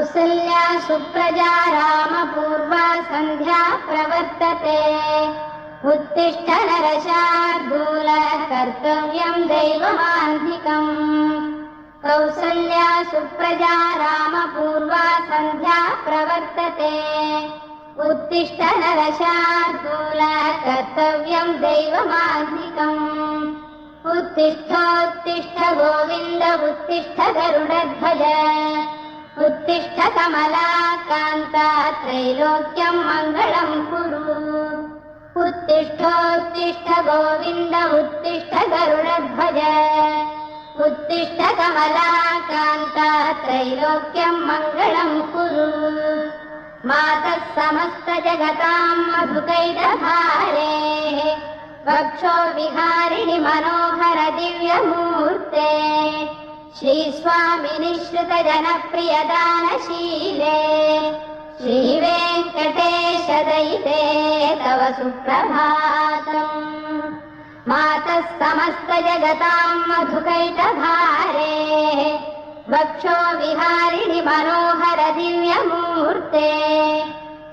कौसल्या सुप्रजा रामपूर्वा सन्ध्या प्रवर्तते उत्तिष्ठ नरशार्दूल कर्तव्यं दैवमान्धिकम् कौसल्या सुप्रजा रामपूर्वा सन्ध्या प्रवर्तते उत्तिष्ठ नरशार्दूल कर्तव्यं दैवमान्धिकम् उत्तिष्ठोत्तिष्ठ गोविन्द उत्तिष्ठ गरुडध्वज उत्तिष्ठ कमलाकान्ता त्रैलोक्यं मङ्गलं कुरु उत्तिष्ठोत्तिष्ठ गोविन्द उत्तिष्ठ गरुडध्वज उत्तिष्ठ कमलाकान्ता त्रैलोक्यं मङ्गलं कुरु मातः समस्तजगतां मधुकैटभारेः वक्षो विहारिणि मनोहर दिव्यमूर्ते श्रीस्वामिनि श्रुतजनप्रियदानशीले श्रीवेङ्कटेश दयिते तव सुप्रभातम् मातः समस्तजगतां मधुकैटभारेः वक्षो विहारिणि मनोहर दिव्यमूर्ते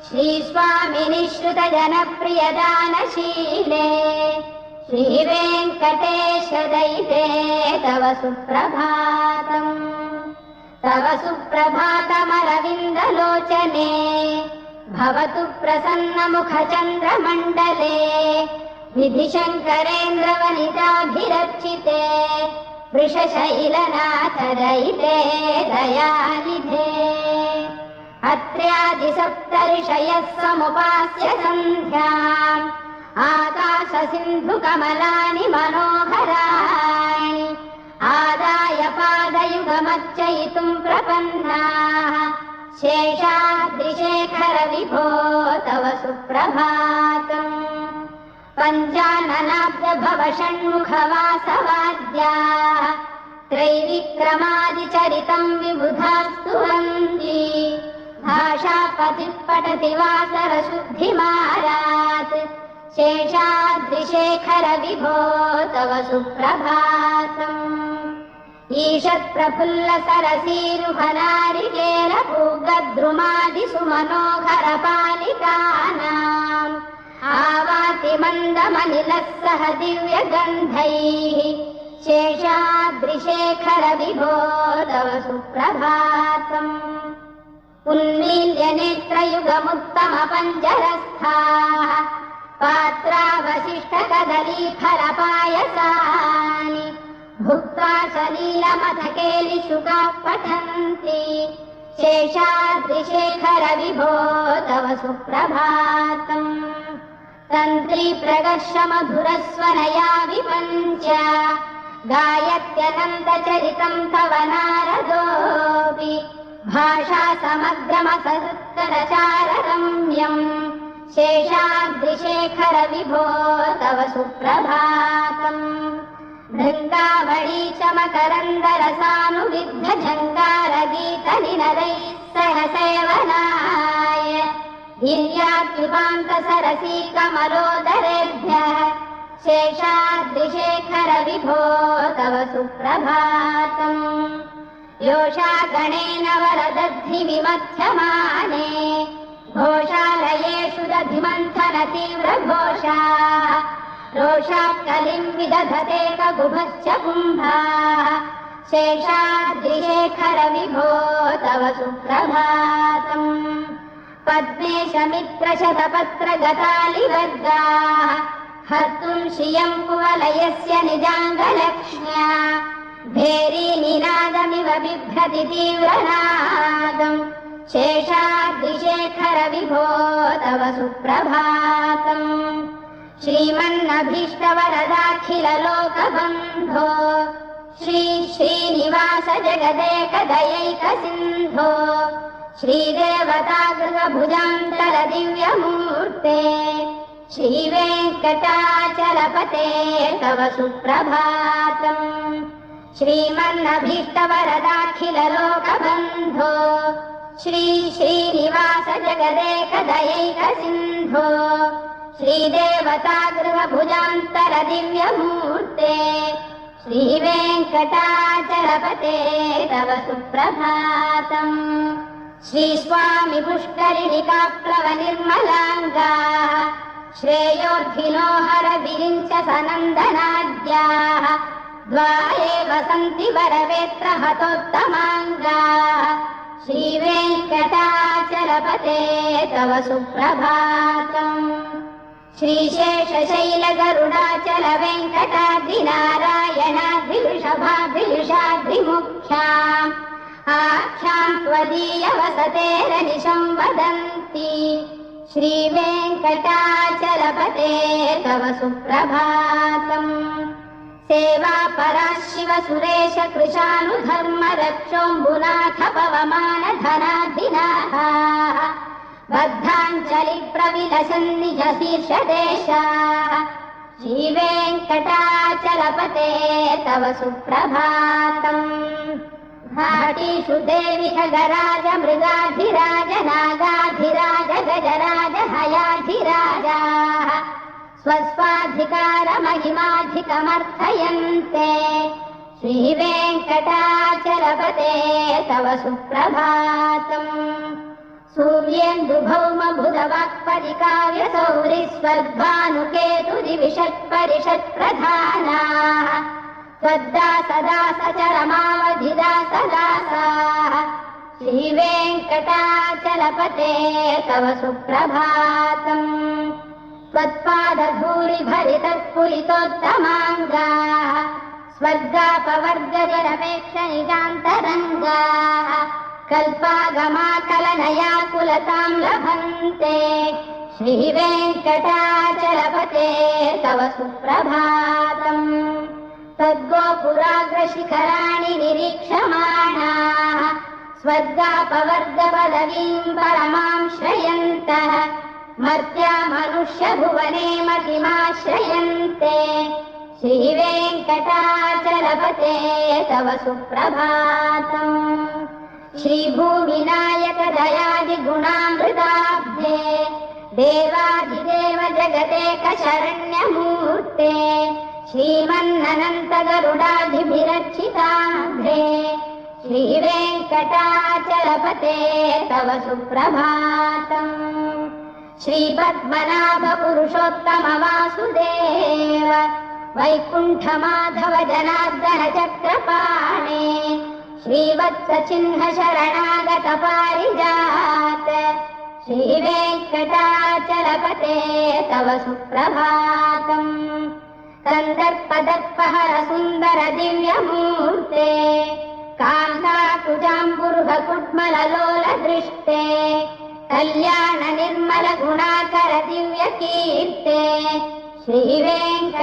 श्रीस्वामिनि श्रुतजनप्रियदानशीले श्रीवेङ्कटेश दयिते तव सुप्रभातम् तव सुप्रभातमरविन्दलोचने भवतु प्रसन्नमुखचन्द्रमण्डले विधिशङ्करेन्द्रवनिताभिरर्चिते वृषशैलनाथ दयिते दयानिधे अत्र्यादिसप्तऋषयः समुपास्य सन्ध्याम् आकाशसिन्धुकमलानि मनोहराणि आदाय पादयुगमर्चयितुं प्रपन्नाः शेषाद्रिशेखर विभो तव सुप्रभातम् पञ्चाननाब्ज भव षण्मुखवासवाद्याः त्रैविक्रमादिचरितं विबुधास्तुवन्ति भाषापतिः पठति वासरशुद्धिमारात् शेषाद्रिशेखर विभो तव सुप्रभातम् ईषत्प्रफुल्ल सरसीरुहनारिकेलपूगद्रुमादिषु मनोहर पालिकानाम् आवाति मन्दमनिलः सह दिव्यगन्धैः शेषाद्रिशेखर विभो तव सुप्रभातम् उन्मील्य नेत्रयुगमुत्तमपञ्जरस्थाः पात्रावशिष्टकदलीफलपायसानि भुक्त्वा सलीलमथकेलिशुकाः पठन्ति शेषाद्रिशेखर विभो तव सुप्रभातम् तन्त्री प्रगर्षमधुरस्वनया विपञ्च गायत्यनन्तचरितं तव नारदोऽपि भाषा समग्रमसत्करचाररम्यम् शेषाद्रिशेखर विभो तव सुप्रभातम् भृङ्गावळी च मकरन्दरसानुविद्धझङ्कारगीतनिनदैः सह सेवनाय गिर्यात्युपान्तसरसी कमलोदरेभ्यः शेषाद्रिशेखर विभो तव सुप्रभातम् योषा गणेन वरदद्धि विमथ्यमाने घोषालयेषु दधिमन्थन तीव्रघोषाः रोषात्कलिं विदधते ककुभश्च कुम्भाः शेषाद्रिशेखर विभो तव सुप्रभातम् पद्मेशमित्रशतपत्रगतालिवर्गाः हर्तुं श्रियं कुवलयस्य निजाङ्गलक्ष्म्या भेरीनिनादमिव बिभ्रति तीव्रनादम् शेषाद्रिशेखर विभो तव सुप्रभातम् श्रीमन्नभीष्टवरदाखिललोकबन्धो श्री श्रीनिवास जगदेकदयैकसिन्धो श्रीदेवतागृहभुजान्तर दिव्यमूर्ते श्रीवेङ्कटाचलपते तव सुप्रभातम् श्रीमन्नभीष्टवरदाखिललोकबन्धो श्री श्रीनिवास जगदेकदयैकसिन्धो श्रीदेवतागृहभुजान्तर दिव्यमूर्ते श्रीवेङ्कटाचलपते तव सुप्रभातम् श्रीस्वामि पुष्करिणिकाप्लव निर्मलाङ्गाः श्रेयोर्धिनो हर विरिञ्च सनन्दनाद्याः द्वा एव सन्ति वरवेत्र हतोत्तमाङ्गाः श्रीवेङ्कटाचलपते तव सुप्रभातम् श्रीशेषशैलगरुडाचल वेङ्कटाद्रिनारायणाद्रिवृषभाद्रिवृषाद्रिमुख्याम् आख्याम् त्वदीयवसतेरनिशम् वदन्ति श्रीवेङ्कटाचलपते तव सुप्रभातम् सेवापरा शिव सुरेश कृशानुधर्म रक्षोऽम्बुनाथ पवमान धनाधिनाः बद्धाञ्जलि प्रविलसन् निज शीर्षदेशाः श्रीवेङ्कटाचलपते तव सुप्रभातम् घाटीषु देवि खगराज मृगाधिराज नागाधिराज गजराज हयाधिराजाः स्वस्वाधिकार महिमाधिकमर्थयन्ते श्रीवेङ्कटाचलपते तव सुप्रभातम् सूर्येन्दुभौम बुधवाक्पदिकाव्यसौरि स्वर्भानुकेतुरिविषत्परिषत्प्रधानाः त्वद्दासदासचरमावधिदासदासाः श्रीवेङ्कटाचलपते तव सुप्रभातम् त्वत्पादधूलिभरितस्फुलितोत्तमाङ्गाः स्वर्गापवर्गजनपेक्षनिजान्तरङ्गाः कल्पागमाकलनयाकुलताम् लभन्ते श्रीवेङ्कटाचलपते तव सुप्रभातम् तद्गोपुराग्रशिखराणि निरीक्षमाणाः स्वर्गापवर्गपदवीम् परमाम् श्रयन्तः मर्त्या मनुष्यभुवने मतिमाश्रयन्ते श्रीवेङ्कटाचलपते तव सुप्रभातम् श्रीभूमिनायक दयादिगुणामृताब्धे देवाधिदेव जगदेक शरण्यमूर्ते श्रीमन्ननन्त गरुडाधिभिरर्चिताब्धे श्रीवेङ्कटाचलपते तव सुप्रभातम् श्रीपद्मनाभ पुरुषोत्तम वासुदेव वैकुण्ठ माधव जनार्दन चक्रपाणे श्रीवत्स चिह्न शरणागत पारिजात श्रीवेङ्कटाचलपते तव सुप्रभातम् कन्दर्पदर्पहर सुन्दर दिव्यमूर्ते कान्ताकुजाम्बुर्भकुड्मललोल दृष्टे कल्याण निर्मल गुणाकर दिव्य कीर्ते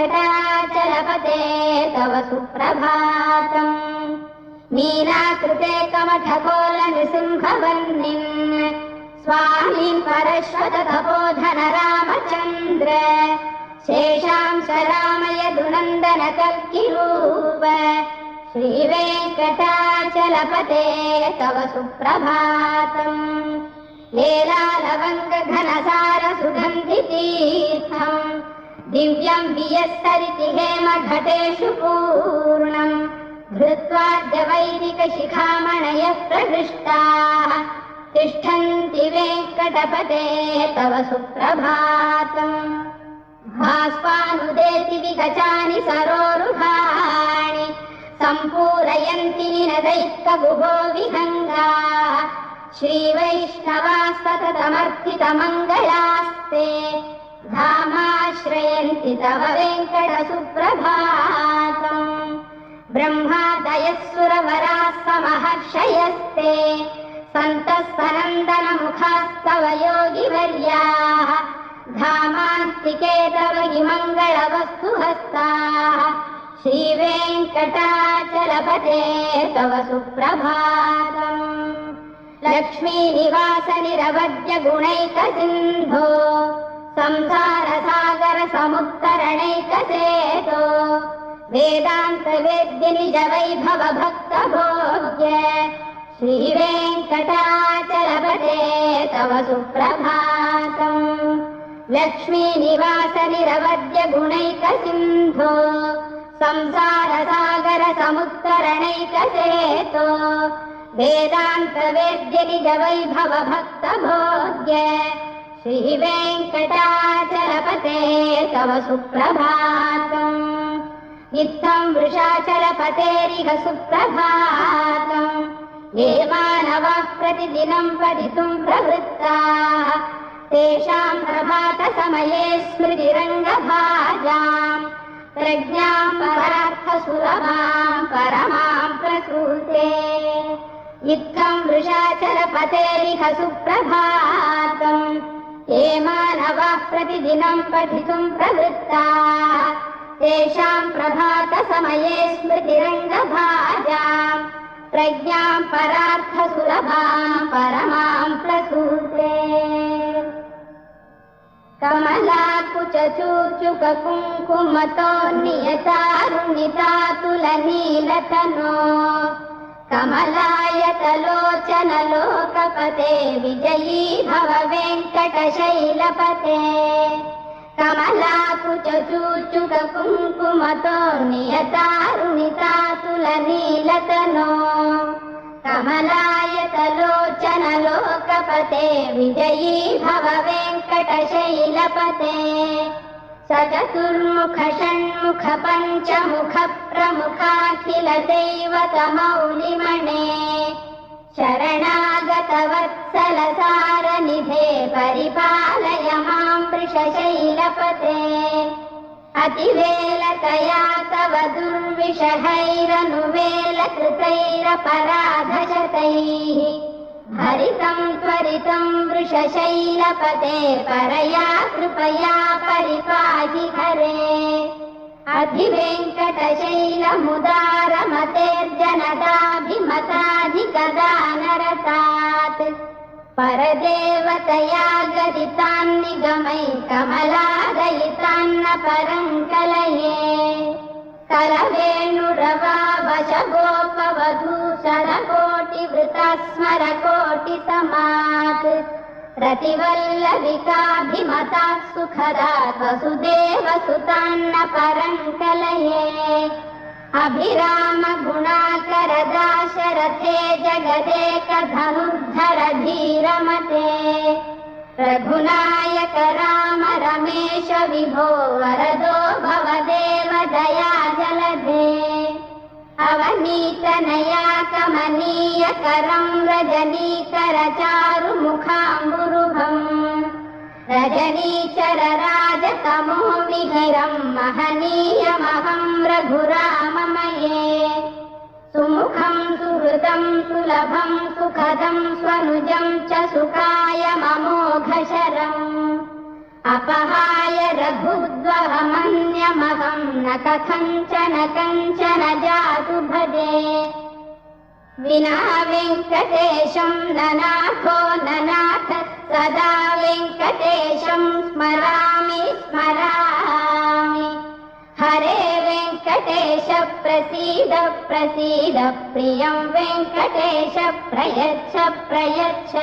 श्रीवेङ्कटाचलपते तव सुप्रभातम् मीनाकृते कमठकोल नृसिंहवर्णिन् स्वामीन् परश्वत तपोधन रामचन्द्र शेषांश रामयदुनन्दन कल्किरूप श्रीवेङ्कटाचलपते तव सुप्रभातम् लीलालवङ्ग घनसार सुगन्धितीर्थम् दिव्यम् वियस्सरिति हेम घटेषु पूर्णम् धृत्वाद्य वैदिक शिखामणयः प्रहृष्टाः तिष्ठन्ति वेङ्कटपते तव सुप्रभातम् भास्वानुदेति विगचानि सरोरुहाणि सम्पूरयन्ति निनदैकगुभो विहङ्गाः श्रीवैष्णवास्ततमर्थितमङ्गलास्ते धामाश्रयन्ति तव वेङ्कट सुप्रभातम् ब्रह्मादयः सुरवराः समहर्षयस्ते सन्तः सनन्दनमुखास्तव योगिवर्याः धामान्तिके तव हि मङ्गलवस्तुहस्ताः श्रीवेङ्कटाचलपते तव सुप्रभातम् लक्ष्मीनिवास निरवद्य गुणैकसिन्धो संसारसागर समुत्तरणैकसेतो वेदान्त वेद्य निज वैभव भक्त भोग्य श्रीवेङ्कटाचलपते तव सुप्रभातम् लक्ष्मीनिवास निरवद्य गुणैकसिन्धो संसारसागर समुत्तरणैकसेतो वेदान्तवेद्य निजवैभव भक्तभोग्य श्रीवेङ्कटाचलपते तव सुप्रभातम् इत्थम् वृषाचलपतेरिह सुप्रभातम् ये मानवाः प्रतिदिनम् पठितुम् प्रवृत्ताः तेषाम् प्रभातसमये स्मृतिरङ्गभाजाम् प्रज्ञाम् परार्थसुलभाम् परमाम् प्रसूते इत्थम् वृषाचलपतेरिह सुप्रभातम् ये मानवाः प्रतिदिनम् पठितुम् प्रवृत्ताः तेषाम् प्रभातसमये स्मृतिरङ्गभाजाम् प्रज्ञाम् परार्थसुलभाम् परमाम् प्रसूते कमलाकुचूचुककुङ्कुमतोन्नियतारुणितातुलनीलतनो कमलायतलोचनलोकपते विजयी भव वेङ्कटशैलपते कमलाकुचूचुककुङ्कुमतोन्नियतारुणितातुलनीलतनो कमलायतलोचनलोकपते विजयी भव वेङ्कटशैलपते स चतुर्मुख षण्मुख पञ्चमुख प्रमुखाखिल दैवतमौलिमणे शरणागतवत्सल सारनिधे परिपालय माम् वृषशैलपते अतिवेलतया तव दुर्विषहैरनुवेलकृतैरपराधशतैः हरितम् त्वरितम् वृषशैलपते परया कृपया परिपाहि हरे अधिवेङ्कटशैलमुदारमतेर्जनदाभिमताधिकदानरतात् परदेवतया गदितान्निगमै कमलादयितान्न परम् कलये कलवेणुरवावशगोपवधूषणकोटिवृता स्मरकोटिसमात् रतिवल्लविकाभिमता सुखदा वसुदेवसुतान्न परम् कलये अभिराम गुणाकरदाशरथे जगदेकधनुर्धर धीरमते रघुनायक राम रमेश विभो वरदो भवदेव दया जलधे अवनीतनया कमनीयकरम् रजनीकर चारुमुखाम्बुरुहम् रजनीचर राजतमो मिहिरम् महनीयमहम् रघुराममये सुमुखम् सुहृदम् सुलभम् सुखदम् स्वनुजम् च सुखाय ममोघशरम् अपहाय रघुद्वहमन्यमहम् न कथञ्चन कञ्चन जातु भजे विना वेङ्कटेशम् ननाथो ननाथ सदा वेङ्कटेशम् स्मरामि स्मरामि हरे वेङ्कटेश प्रसीद प्रसीद प्रियम् वेङ्कटेश प्रयच्छ प्रयच्छ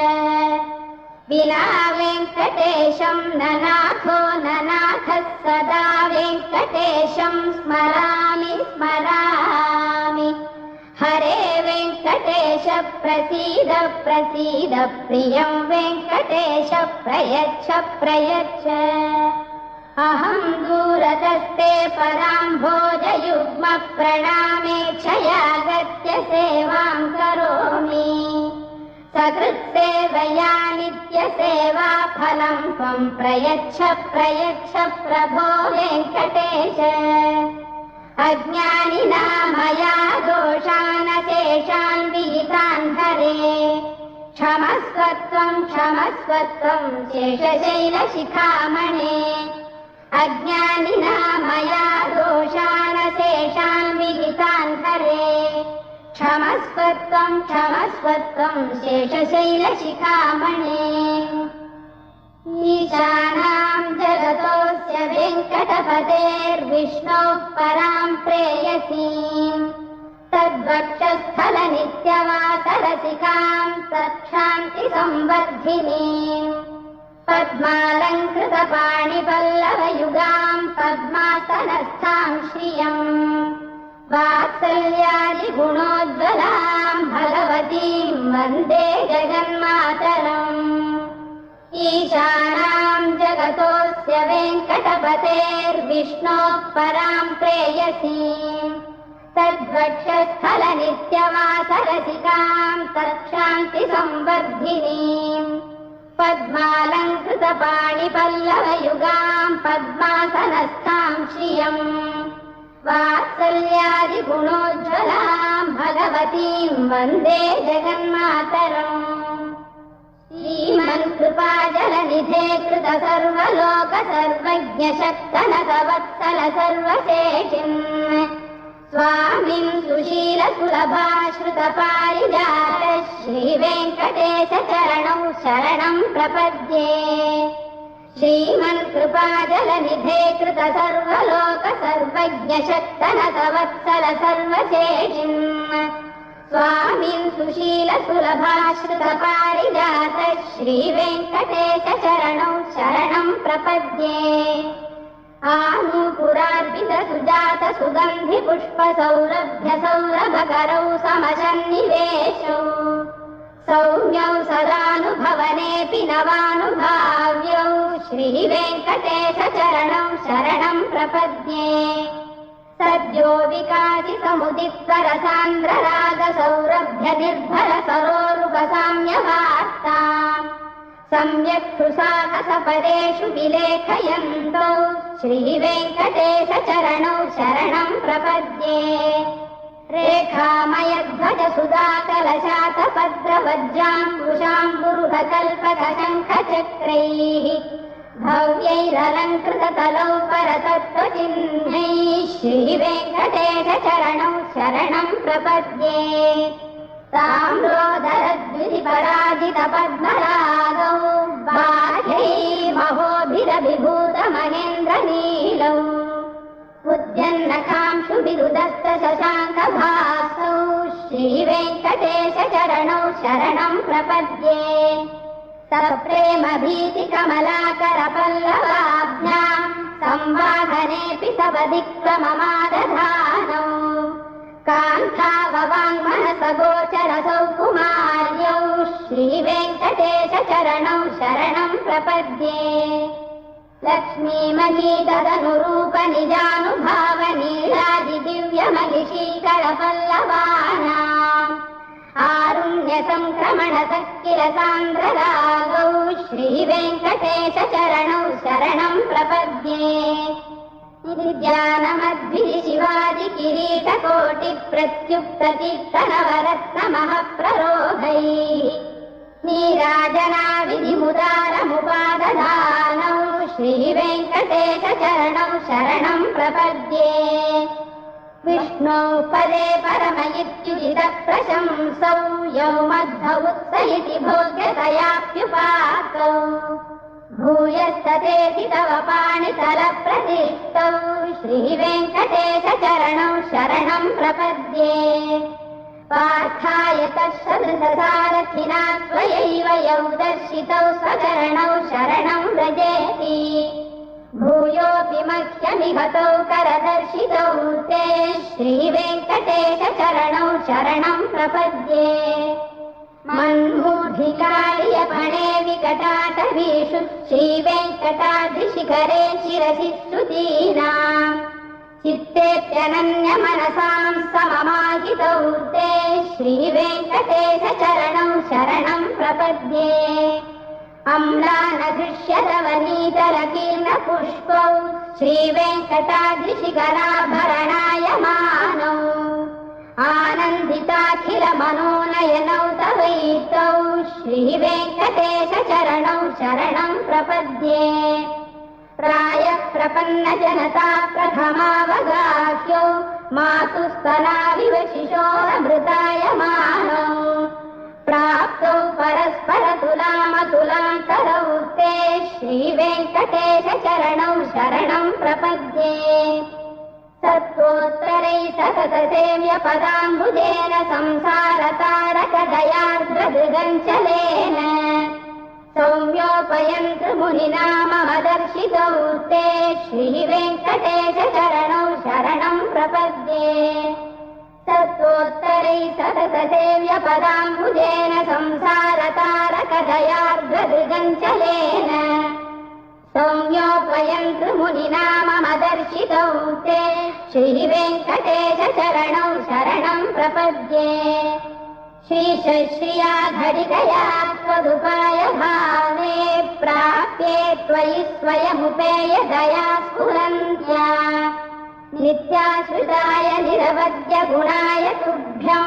विना वेङ्कटेशम् ननाथो ननाथ सदा वेङ्कटेशम् स्मरामि स्मरामि हरे वेङ्कटेश प्रसीद प्रसीद प्रियम् वेङ्कटेश प्रयच्छ प्रयच्छ अहम् दूरतस्ते पराम्भोजयुग्म प्रणामेच्छयागत्य सेवाम् करोमि सकृत्सेवया नित्यसेवा फलम् त्वम् प्रयच्छ प्रयच्छ प्रभो वेङ्कटेश अज्ञानिना मया दोषानशेषान् विहितान् हरे क्षमस्वत्वम् क्षमस्वत्वम् शेषशैलशिखामणे अज्ञानिना मया दोषानशेषान् विहितान् हरे क्षमस्वत्वम् क्षमस्वत्वम् शेषशैलशिखामणे ईशानाम् जगतोऽस्य वेङ्कटपतेर्विष्णोः पराम् प्रेयसीम् तद्वक्षस्थलनित्यवासरसिकाम् तत्क्षान्तिसंवर्धिनीम् पद्मालङ्कृतपाणिपल्लवयुगाम् पद्मासनस्थाम् श्रियम् वात्सल्यादिगुणोज्ज्वलाम् भगवतीम् वन्दे जगन्मातरम्। ईशानाम् जगतोऽस्य वेङ्कटपतेर्विष्णोः पराम् प्रेयसीम् तद्वक्षस्थलनित्यवासरसिकाम् तत्क्षान्तिसंवर्धिनीम् पद्मालङ्कृतपाणिपल्लवयुगाम् पद्मासनस्थाम् श्रियम् वात्सल्यादिगुणोज्ज्वलाम् भगवतीम् वन्दे जगन्मातरम्। श्रीमन्कृपाजलनिधे कृत सर्वलोक सर्वज्ञ शक्तनतवत्सल सर्वशेषिन् स्वामिन् सुशील सुलभाश्रित पारिजात श्रीवेङ्कटेश चरणौ शरणम् प्रपद्ये। श्रीमन्कृपाजलनिधे कृत सर्वलोक सर्वज्ञ शक्तनतवत्सल सर्वशेषिन् स्वामिन् सुशील सुलभाश्रित पारिजात श्रीवेङ्कटेश चरणौ शरणम् प्रपद्ये। आनूपुरार्पित सुजात सुगन्धि पुष्प सौरभ्य सौरभकरौ समशन्निवेशौ सौम्यौ सदानुभवनेऽपि नवानुभाव्यौ श्रीवेङ्कटेश चरणौ शरणम् प्रपद्ये। सद्यो विकासितमुदित्वरसान्द्र राग सौरभ्य निर्भर सरोरुपसाम्यवार्ताम् सम्यक् सुसाहसपदेषु विलेखयन्तौ श्रीवेङ्कटेश चरणौ शरणम् प्रपद्ये। रेखामयध्वज सुधाकलशातपद्रवज्राङ्कुशाम्बुरुहकल्पक शङ्खचक्रैः भव्यैरलङ्कृततलौ परतत्त्वचिह्नैः श्रीवेङ्कटेश चरणौ शरणम् प्रपद्ये। ताम्रोदरद्विपराजितपद्मरागौ बाह्यैर्महोभिरभिभूतमहेन्द्रनीलौ उद्यन्नकांशुभिरुदत्त शशाङ्कभासौ श्रीवेङ्कटेश चरणौ शरणम् प्रपद्ये। सप्रेमभीतिकमलाकरपल्लवाभ्याम् संवाहनेऽपि सवधिक्रममादधानौ कान्ताववाङ्मनसगोचर सौकुमार्यौ श्रीवेङ्कटेश चरणौ शरणम् प्रपद्ये। लक्ष्मीमहीतदनुरूप निजानुभावनीलादिदिव्यमहिषीकरपल्लवानाम् आरुण्यसङ्क्रमणतः सान्द्ररागौ श्रीवेङ्कटेश चरणौ शरणम् प्रपद्ये। विद्यानमद्भिः शिवादि किरीटकोटिप्रत्युक्ततीर्थनवरत्नमः प्ररोहैः नीराजनाविधिमुदारमुपादधानौ श्रीवेङ्कटेश चरणौ शरणम् प्रपद्ये। विष्णौ पदे परम इत्युदितः प्रशंसौ यौ मध्व उत्स इति भोग्यतयाप्युपातौ भूयस्ततेति तव पाणितलप्रतिष्ठौ श्रीवेङ्कटेश चरणौ शरणम् प्रपद्ये। पार्थाय तत्सदृशसारथिना त्वयैव यौ दर्शितौ स्वचरणौ शरणम् व्रजेति भूयोऽपि मह्यमिहतौ करदर्शितौ ते श्रीवेङ्कटेश चरणौ शरणम् प्रपद्ये। मन्मूढिकार्यपणे विकटाटवीषु श्रीवेङ्कटाद्रिशिखरे शिरसि स्तुतीनाम् चित्तेऽप्यनन्यमनसाम् सममाहितौ ते श्रीवेङ्कटेश चरणौ शरणम् प्रपद्ये। अम्लानदृश्यतवनीतलकीर्णपुष्पौ श्रीवेङ्कटाद्रिशिखराभरणायमानौ आनन्दिताखिलमनोनयनौ तवैतौ श्रीवेङ्कटेश चरणौ शरणम् प्रपद्ये। प्रायः प्रपन्नजनता प्रथमावगाह्यौ मातुस्तनाविव शिशोरमृतायमानौ प्राप्तौ परस्परतुलामतुलान्तरौ ते श्रीवेङ्कटेश चरणौ शरणम् प्रपद्ये। सत्त्वोत्तरैः सततसेव्यपदाम्बुजेन संसारतारकदयार्द्रदृगञ्चलेन सौम्योपयन्तु मुनिना मम दर्शितौ ते श्रीवेङ्कटेश चरणौ शरणम् प्रपद्ये। सततसेव्यपदाम्बुजेन संसारतारकदयार्द्रदृगञ्चलेन सौम्योपयन्तु मुनिना मम दर्शितौ ते श्रीवेङ्कटेश चरणौ शरणं प्रपद्ये श्रीशश्रिया घटिकया त्वदुपाय भावे प्राप्ये त्वयि स्वयमुपेय दया स्फुरन्त्या नित्याश्रिताय निरवद्य गुणाय तुभ्यं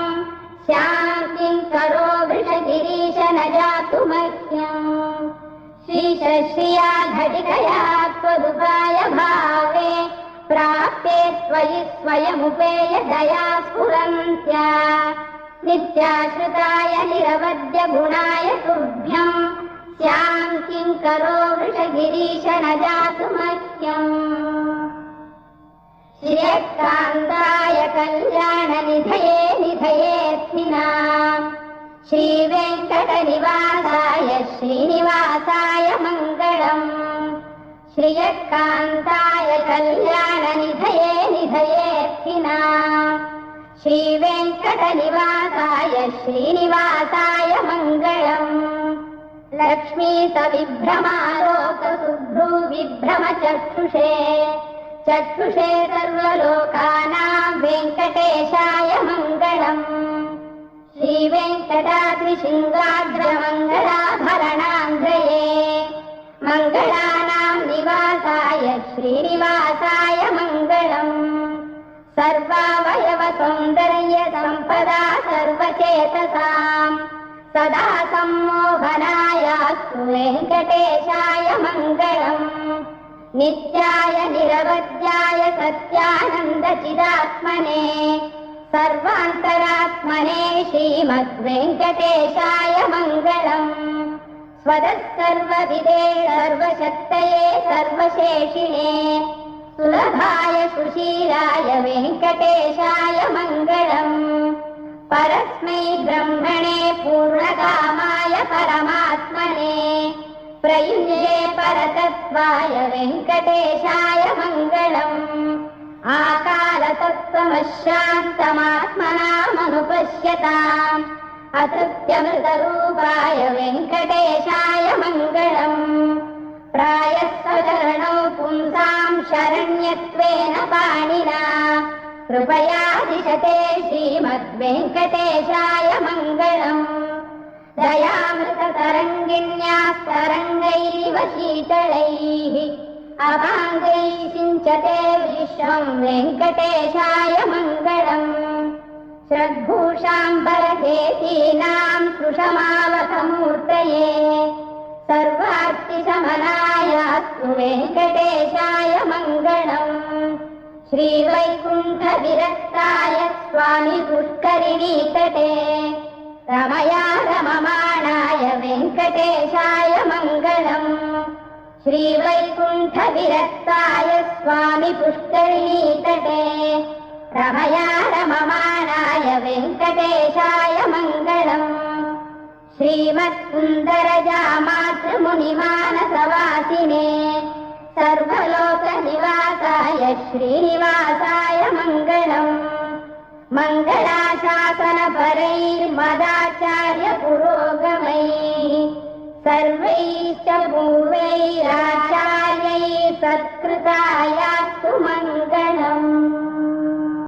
शान्तिं करो वृषगिरीश न जातु मह्यम् श्रीशश्रिया घटिकया त्वदुपाय भावे प्राप्ये त्वयि स्वयमुपेय दया स्फुरन्त्या नित्याश्रिताय निरवद्य गुणाय तुभ्यं शान्तिं करो वृषगिरीश न जातु मह्यम् श्रियकान्ताय कल्याणनिधये निधयेऽर्थिनाम् श्रीवेङ्कटनिवासाय श्रीनिवासाय मङ्गलम् श्रियकान्ताय कल्याणनिधये निधयेऽर्थिनाम् श्रीवेङ्कटनिवासाय श्रीनिवासाय मङ्गलम् लक्ष्मीतविभ्रमालोकसुभ्रूविभ्रमचक्षुषे चक्षुषे सर्वलोकानां वेङ्कटेशाय मङ्गलम् श्रीवेङ्कटाद्रिशृङ्गाग्रमङ्गलाभरणाङ्गये मङ्गलानां निवासाय श्रीनिवासाय मङ्गलम् सर्वावयवसौन्दर्य सम्पदा सर्वचेतसाम् सदा सम्मोहनायास्तु वेङ्कटेशाय मङ्गलम् नित्याय निरवध्याय सत्यानन्दचिदात्मने सर्वान्तरात्मने श्रीमद्वेङ्कटेशाय मङ्गलम् स्वतः सर्वविदे सर्वशक्तये सर्वशेषिणे सुलभाय सुशीलाय वेङ्कटेशाय मङ्गलम् परस्मै ब्रह्मणे पूर्णकामाय परमात्मने प्रयुञ्जे परतत्त्वाय वेङ्कटेशाय मङ्गलम् आकालतत्त्वमशान्तमात्मनामनुपश्यताम् अतृप्त्यमृतरूपाय वेङ्कटेशाय मङ्गलम् प्रायः स्वचरणौ पुंसां शरण्यत्वेन पाणिना कृपया दिशते श्रीमद्वेङ्कटेशाय मङ्गलम् दयामृततरङ्गिण्यास्तरङ्गैरिव शीतलैः अपाङ्गैः सिञ्चते विश्वं वेङ्कटेशाय मङ्गलम् श्रद्भूषाम्बरकेतीनां सुषमावसमूर्तये सर्वार्तिशमनायास्तु वेङ्कटेशाय मङ्गलम् श्रीवैकुण्ठविरक्ताय स्वामी पुष्करिणीतटे रमया रममाणाय वेङ्कटेशाय मङ्गलम् श्रीवैकुण्ठविरक्ताय स्वामी पुष्करिणीतटे रमया रममाणाय वेङ्कटेशाय मङ्गलम् श्रीमत्सुन्दरजामातृमुनिमानसवासिने सर्वलोकनिवासाय श्रीनिवासाय मङ्गलम् मङ्गलाशासनपरैर्मदाचार्यपुरोगमैः सर्वैश्च पूर्वैराचार्यैः सत्कृता